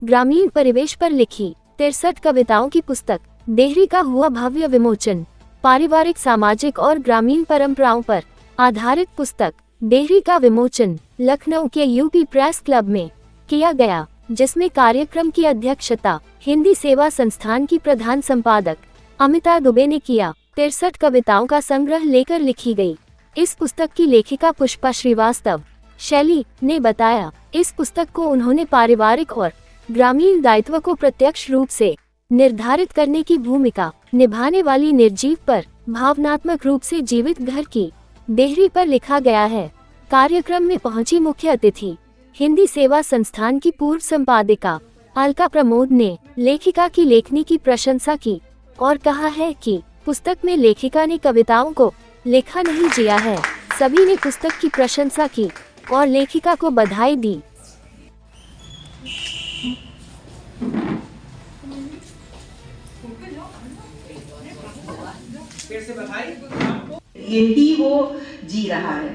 ग्रामीण परिवेश पर लिखी 63 कविताओं की पुस्तक देहरी का हुआ भव्य विमोचन। पारिवारिक, सामाजिक और ग्रामीण परंपराओं पर आधारित पुस्तक देहरी का विमोचन लखनऊ के यूपी प्रेस क्लब में किया गया, जिसमें कार्यक्रम की अध्यक्षता हिंदी सेवा संस्थान की प्रधान संपादक अमिता दुबे ने किया। 63 कविताओं का संग्रह लेकर लिखी गई इस पुस्तक की लेखिका पुष्पा श्रीवास्तव शैली ने बताया, इस पुस्तक को उन्होंने पारिवारिक और ग्रामीण दायित्व को प्रत्यक्ष रूप से निर्धारित करने की भूमिका निभाने वाली निर्जीव पर भावनात्मक रूप से जीवित घर की देहरी पर लिखा गया है। कार्यक्रम में पहुंची मुख्य अतिथि हिंदी सेवा संस्थान की पूर्व संपादिका अलका प्रमोद ने लेखिका की लेखनी की प्रशंसा की और कहा है कि पुस्तक में लेखिका ने कविताओं को लिखा नहीं जिया है। सभी ने पुस्तक की प्रशंसा की और लेखिका को बधाई दी। यही वो जी रहा है,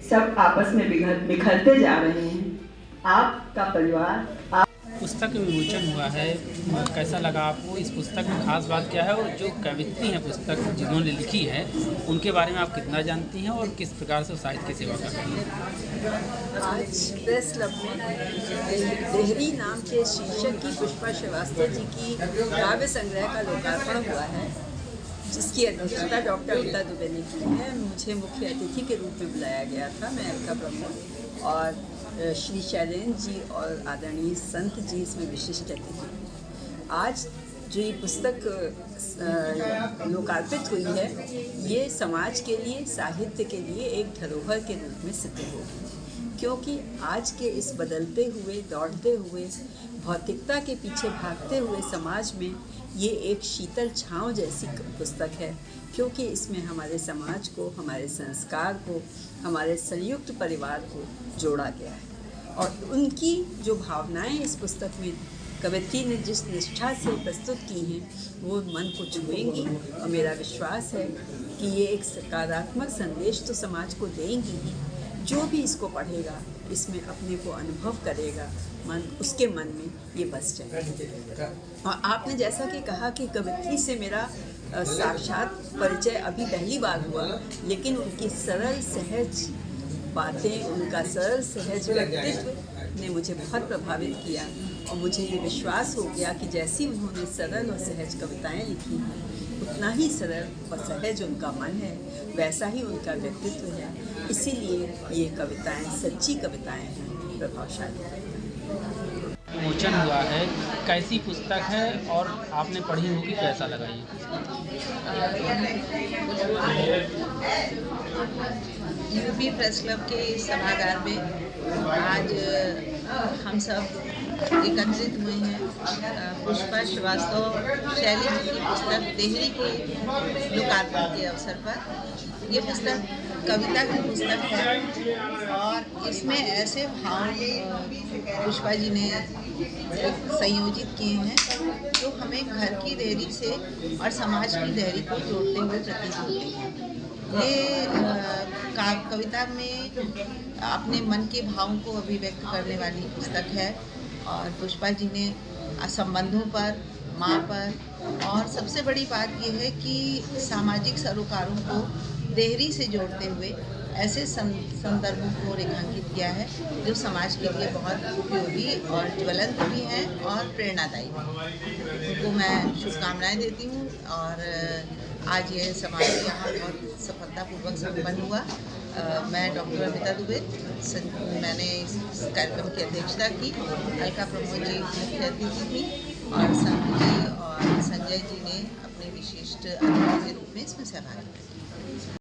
सब आपस में बिखरते जा रहे हैं। आपका परिवार पुस्तक विमोचन हुआ है, कैसा लगा आपको? इस पुस्तक में खास बात क्या है और जो कवित्री हैं पुस्तक जिन्होंने लिखी है उनके बारे में आप कितना जानती हैं और किस प्रकार से साहित्य की सेवा कर रही हैं? आज प्रेस क्लब में देहरी नाम के शीर्षक की पुष्पा श्रीवास्तव जी की काव्य संग्रह का लोकार्पण हुआ है, जिसकी अध्यक्षता डॉक्टर अमिता दुबे ने की है। मुझे मुख्य अतिथि के रूप में बुलाया गया था। मैं अलका प्रमोद और श्री शैलेंद्र जी और आदरणीय संत जी इसमें विशिष्ट अतिथि। आज जो ये पुस्तक लोकार्पित हुई है, ये समाज के लिए, साहित्य के लिए एक धरोहर के रूप में सिद्ध होगी, क्योंकि आज के इस बदलते हुए, दौड़ते हुए, भौतिकता के पीछे भागते हुए समाज में ये एक शीतल छांव जैसी पुस्तक है, क्योंकि इसमें हमारे समाज को, हमारे संस्कार को, हमारे संयुक्त परिवार को जोड़ा गया है। और उनकी जो भावनाएं इस पुस्तक में कवित्री ने जिस निष्ठा से प्रस्तुत की हैं, वो मन को छुएंगी और मेरा विश्वास है कि ये एक सकारात्मक संदेश तो समाज को देंगी ही। जो भी इसको पढ़ेगा, इसमें अपने को अनुभव करेगा, उसके मन में ये बस जाएगा। और आपने जैसा कि कहा कि कवित्री से मेरा साक्षात परिचय अभी पहली बार हुआ, लेकिन उनकी सरल सहज बातें, उनका सरल सहज व्यक्तित्व ने मुझे बहुत प्रभावित किया और मुझे ये विश्वास हो गया कि जैसी उन्होंने सरल और सहज कविताएं लिखी हैं, उतना ही सरल और सहज उनका मन है, वैसा ही उनका व्यक्तित्व है। इसीलिए ये कविताएं सच्ची कविताएं हैं, प्रभावशाली। विमोचन हुआ है, कैसी पुस्तक है और आपने पढ़ी होगी, कैसा लगा ये? यूपी प्रेस क्लब के सभागार में आज हम सब एकत्रित हुए हैं पुष्पा श्रीवास्तव शैली जी की पुस्तक देहरी के लोकार्पण के अवसर पर। ये पुस्तक कविता की पुस्तक है और इसमें ऐसे भाव पुष्पा जी ने संयोजित किए हैं जो हमें घर की देहरी से और समाज की देहरी को जोड़ते हुए प्रतीत होते हैं। ये कविता में अपने मन के भावों को अभिव्यक्त करने वाली पुस्तक है और पुष्पा जी ने संबंधों पर, माँ पर, और सबसे बड़ी बात यह है कि सामाजिक सरोकारों को देहरी से जोड़ते हुए ऐसे संदर्भों को रेखांकित किया है जो समाज के लिए बहुत उपयोगी और ज्वलंत भी हैं और प्रेरणादायी भी। उनको मैं शुभकामनाएं देती हूँ और आज ये समारोह यहाँ बहुत सफलतापूर्वक संपन्न हुआ। मैं डॉक्टर अमिता दुबे, मैंने इस कार्यक्रम की अध्यक्षता की। अलका प्रमोद जी मुख्य अतिथि थी और संत जी और संजय जी ने अपने विशिष्ट अतिथि के रूप में इसमें सहभागिता की।